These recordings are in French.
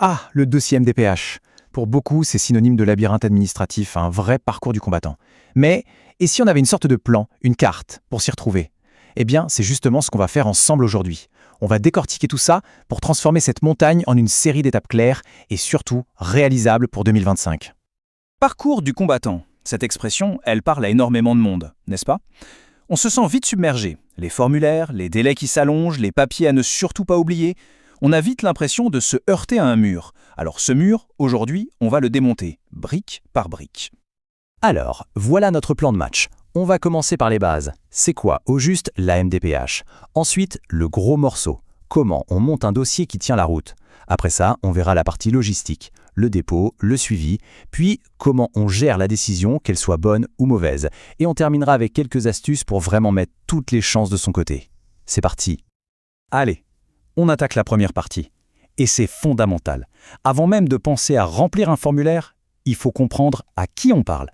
Ah, le dossier MDPH. Pour beaucoup, c'est synonyme de labyrinthe administratif, un vrai parcours du combattant. Mais, et si on avait une sorte de plan, une carte, pour s'y retrouver? Eh bien, c'est justement ce qu'on va faire ensemble aujourd'hui. On va décortiquer tout ça pour transformer cette montagne en une série d'étapes claires et surtout réalisables pour 2025. Parcours du combattant. Cette expression, elle parle à énormément de monde, n'est-ce pas? On se sent vite submergé. Les formulaires, les délais qui s'allongent, les papiers à ne surtout pas oublier. On a vite l'impression de se heurter à un mur. Alors ce mur, aujourd'hui, on va le démonter, brique par brique. Alors, voilà notre plan de match. On va commencer par les bases. C'est quoi, au juste, la MDPH? Ensuite, le gros morceau. Comment on monte un dossier qui tient la route? Après ça, on verra la partie logistique, le dépôt, le suivi, puis comment on gère la décision, qu'elle soit bonne ou mauvaise. Et on terminera avec quelques astuces pour vraiment mettre toutes les chances de son côté. C'est parti. Allez, on attaque la première partie. Et c'est fondamental. Avant même de penser à remplir un formulaire, il faut comprendre à qui on parle.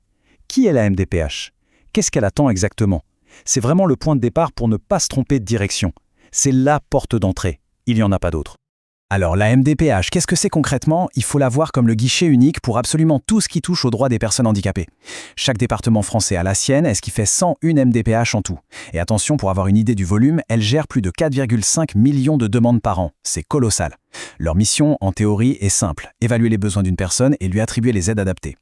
Qui est la MDPH? Qu'est-ce qu'elle attend exactement? C'est vraiment le point de départ pour ne pas se tromper de direction. C'est la porte d'entrée. Il n'y en a pas d'autre. Alors la MDPH, qu'est-ce que c'est concrètement? Il faut la voir comme le guichet unique pour absolument tout ce qui touche aux droits des personnes handicapées. Chaque département français a la sienne, et ce qui fait 101 MDPH en tout. Et attention, pour avoir une idée du volume, elle gère plus de 4,5 millions de demandes par an. C'est colossal. Leur mission, en théorie, est simple, évaluer les besoins d'une personne et lui attribuer les aides adaptées.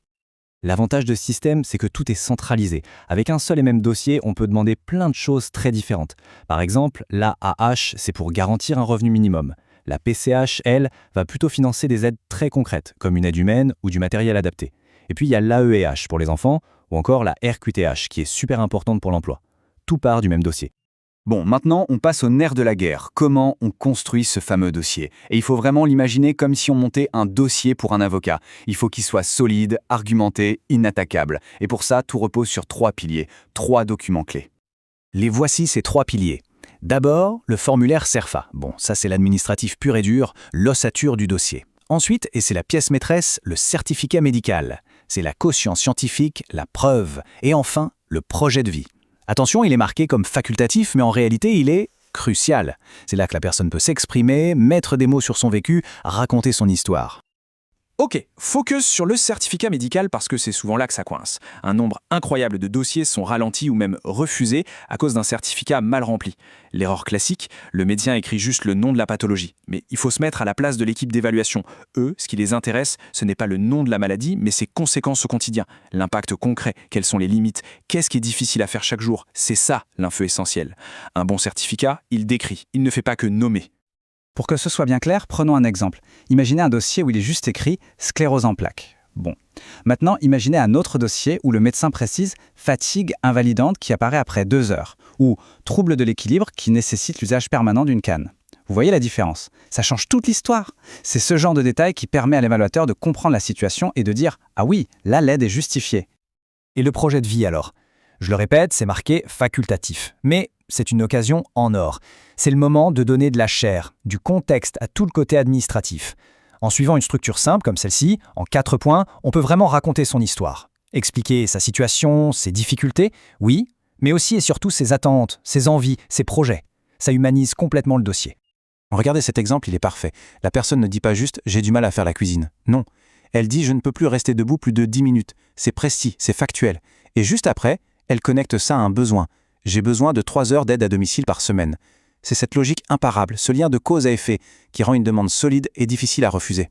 L'avantage de ce système, c'est que tout est centralisé. Avec un seul et même dossier, on peut demander plein de choses très différentes. Par exemple, l'AAH, c'est pour garantir un revenu minimum. La PCH, elle, va plutôt financer des aides très concrètes, comme une aide humaine ou du matériel adapté. Et puis il y a l'AEH pour les enfants, ou encore la RQTH, qui est super importante pour l'emploi. Tout part du même dossier. Bon, maintenant, on passe au nerf de la guerre. Comment on construit ce fameux dossier? Et il faut vraiment l'imaginer comme si on montait un dossier pour un avocat. Il faut qu'il soit solide, argumenté, inattaquable. Et pour ça, tout repose sur 3 piliers, 3 documents clés. Les voici ces 3 piliers. D'abord, le formulaire CERFA. Bon, ça c'est l'administratif pur et dur, l'ossature du dossier. Ensuite, et c'est la pièce maîtresse, le certificat médical. C'est la caution scientifique, la preuve. Et enfin, le projet de vie. Attention, il est marqué comme facultatif, mais en réalité, il est crucial. C'est là que la personne peut s'exprimer, mettre des mots sur son vécu, raconter son histoire. Ok, focus sur le certificat médical parce que c'est souvent là que ça coince. Un nombre incroyable de dossiers sont ralentis ou même refusés à cause d'un certificat mal rempli. L'erreur classique, le médecin écrit juste le nom de la pathologie. Mais il faut se mettre à la place de l'équipe d'évaluation. Eux, ce qui les intéresse, ce n'est pas le nom de la maladie, mais ses conséquences au quotidien. L'impact concret, quelles sont les limites, qu'est-ce qui est difficile à faire chaque jour. C'est ça l'info essentielle. Un bon certificat, il décrit, il ne fait pas que nommer. Pour que ce soit bien clair, prenons un exemple. Imaginez un dossier où il est juste écrit « sclérose en plaques ». Bon. Maintenant, imaginez un autre dossier où le médecin précise « fatigue invalidante qui apparaît après 2 heures » ou « trouble de l'équilibre qui nécessite l'usage permanent d'une canne ». Vous voyez la différence? Ça change toute l'histoire. C'est ce genre de détail qui permet à l'évaluateur de comprendre la situation et de dire « ah oui, là l'aide est justifiée ». Et le projet de vie alors? Je le répète, c'est marqué facultatif. Mais c'est une occasion en or. C'est le moment de donner de la chair, du contexte à tout le côté administratif. En suivant une structure simple comme celle-ci, en 4 points, on peut vraiment raconter son histoire. Expliquer sa situation, ses difficultés, oui, mais aussi et surtout ses attentes, ses envies, ses projets. Ça humanise complètement le dossier. Regardez cet exemple, il est parfait. La personne ne dit pas juste « j'ai du mal à faire la cuisine ». Non. Elle dit « je ne peux plus rester debout plus de 10 minutes ». C'est précis, c'est factuel. Et juste après, elle connecte ça à un besoin. J'ai besoin de 3 heures d'aide à domicile par semaine. C'est cette logique imparable, ce lien de cause à effet, qui rend une demande solide et difficile à refuser.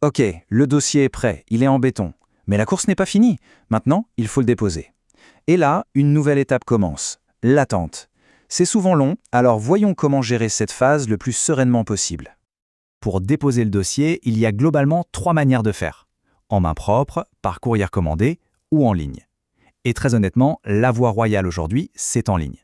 Ok, le dossier est prêt, il est en béton. Mais la course n'est pas finie. Maintenant, il faut le déposer. Et là, une nouvelle étape commence. L'attente. C'est souvent long, alors voyons comment gérer cette phase le plus sereinement possible. Pour déposer le dossier, il y a globalement 3 manières de faire. En main propre, par courrier recommandé ou en ligne. Et très honnêtement, la voie royale aujourd'hui, c'est en ligne.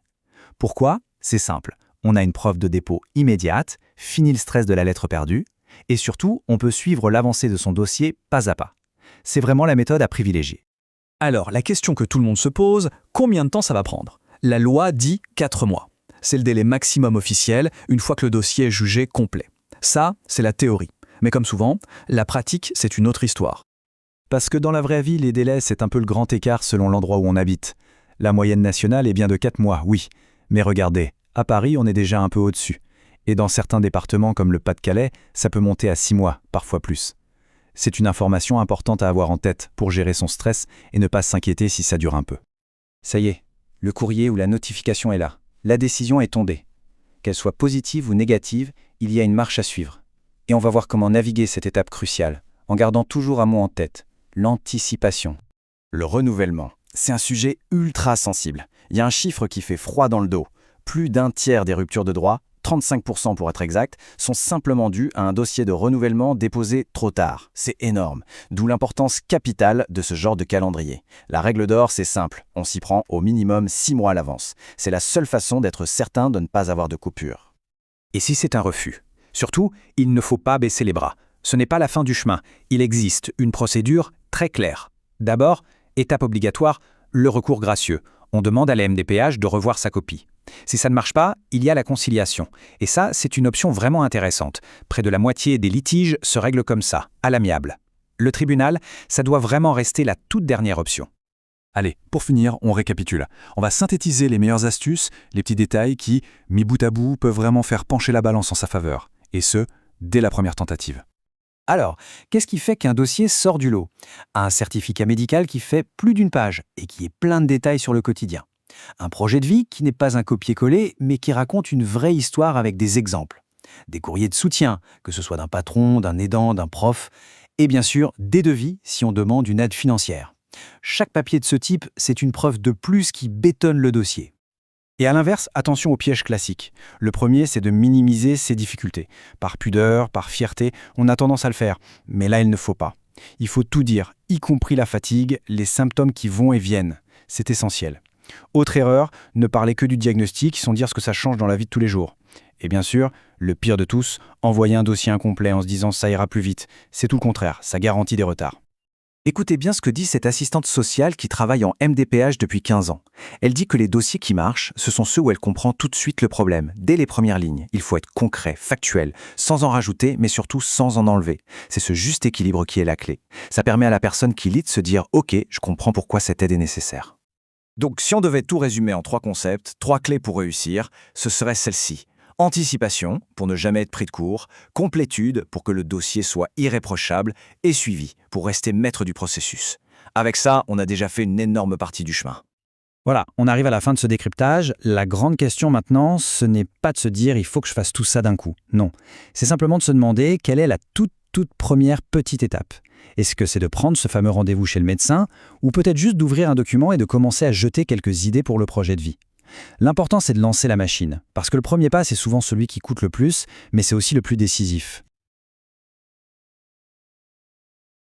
Pourquoi? C'est simple. On a une preuve de dépôt immédiate, fini le stress de la lettre perdue, et surtout, on peut suivre l'avancée de son dossier pas à pas. C'est vraiment la méthode à privilégier. Alors, la question que tout le monde se pose, combien de temps ça va prendre? La loi dit 4 mois. C'est le délai maximum officiel une fois que le dossier est jugé complet. Ça, c'est la théorie. Mais comme souvent, la pratique, c'est une autre histoire. Parce que dans la vraie vie, les délais, c'est un peu le grand écart selon l'endroit où on habite. La moyenne nationale est bien de 4 mois, oui. Mais regardez, à Paris, on est déjà un peu au-dessus. Et dans certains départements comme le Pas-de-Calais, ça peut monter à 6 mois, parfois plus. C'est une information importante à avoir en tête pour gérer son stress et ne pas s'inquiéter si ça dure un peu. Ça y est, le courrier ou la notification est là. La décision est tombée. Qu'elle soit positive ou négative, il y a une marche à suivre. Et on va voir comment naviguer cette étape cruciale, en gardant toujours un mot en tête, l'anticipation. Le renouvellement, c'est un sujet ultra sensible. Il y a un chiffre qui fait froid dans le dos. Plus d'un tiers des ruptures de droit, 35% pour être exact, sont simplement dues à un dossier de renouvellement déposé trop tard. C'est énorme, d'où l'importance capitale de ce genre de calendrier. La règle d'or, c'est simple, on s'y prend au minimum 6 mois à l'avance. C'est la seule façon d'être certain de ne pas avoir de coupure. Et si c'est un refus? Surtout, il ne faut pas baisser les bras. Ce n'est pas la fin du chemin. Il existe une procédure très claire. D'abord, étape obligatoire, le recours gracieux. On demande à la MDPH de revoir sa copie. Si ça ne marche pas, il y a la conciliation. Et ça, c'est une option vraiment intéressante. Près de la moitié des litiges se règlent comme ça, à l'amiable. Le tribunal, ça doit vraiment rester la toute dernière option. Allez, pour finir, on récapitule. On va synthétiser les meilleures astuces, les petits détails qui, mis bout à bout, peuvent vraiment faire pencher la balance en sa faveur. Et ce, dès la première tentative. Alors, qu'est-ce qui fait qu'un dossier sort du lot? Un certificat médical qui fait plus d'une page et qui est plein de détails sur le quotidien. Un projet de vie qui n'est pas un copier-coller, mais qui raconte une vraie histoire avec des exemples. Des courriers de soutien, que ce soit d'un patron, d'un aidant, d'un prof. Et bien sûr, des devis si on demande une aide financière. Chaque papier de ce type, c'est une preuve de plus qui bétonne le dossier. Et à l'inverse, attention au piège classique. Le premier, c'est de minimiser ses difficultés. Par pudeur, par fierté, on a tendance à le faire. Mais là, il ne faut pas. Il faut tout dire, y compris la fatigue, les symptômes qui vont et viennent. C'est essentiel. Autre erreur, ne parler que du diagnostic sans dire ce que ça change dans la vie de tous les jours. Et bien sûr, le pire de tous, envoyer un dossier incomplet en se disant ça ira plus vite. C'est tout le contraire, ça garantit des retards. Écoutez bien ce que dit cette assistante sociale qui travaille en MDPH depuis 15 ans. Elle dit que les dossiers qui marchent, ce sont ceux où elle comprend tout de suite le problème, dès les premières lignes. Il faut être concret, factuel, sans en rajouter, mais surtout sans en enlever. C'est ce juste équilibre qui est la clé. Ça permet à la personne qui lit de se dire « Ok, je comprends pourquoi cette aide est nécessaire ». Donc si on devait tout résumer en 3 concepts, 3 clés pour réussir, ce serait celle-ci. Anticipation, pour ne jamais être pris de court, complétude, pour que le dossier soit irréprochable, et suivi, pour rester maître du processus. Avec ça, on a déjà fait une énorme partie du chemin. Voilà, on arrive à la fin de ce décryptage. La grande question maintenant, ce n'est pas de se dire « il faut que je fasse tout ça d'un coup ». Non, c'est simplement de se demander quelle est la toute première petite étape. Est-ce que c'est de prendre ce fameux rendez-vous chez le médecin, ou peut-être juste d'ouvrir un document et de commencer à jeter quelques idées pour le projet de vie? L'important, c'est de lancer la machine, parce que le premier pas, c'est souvent celui qui coûte le plus, mais c'est aussi le plus décisif.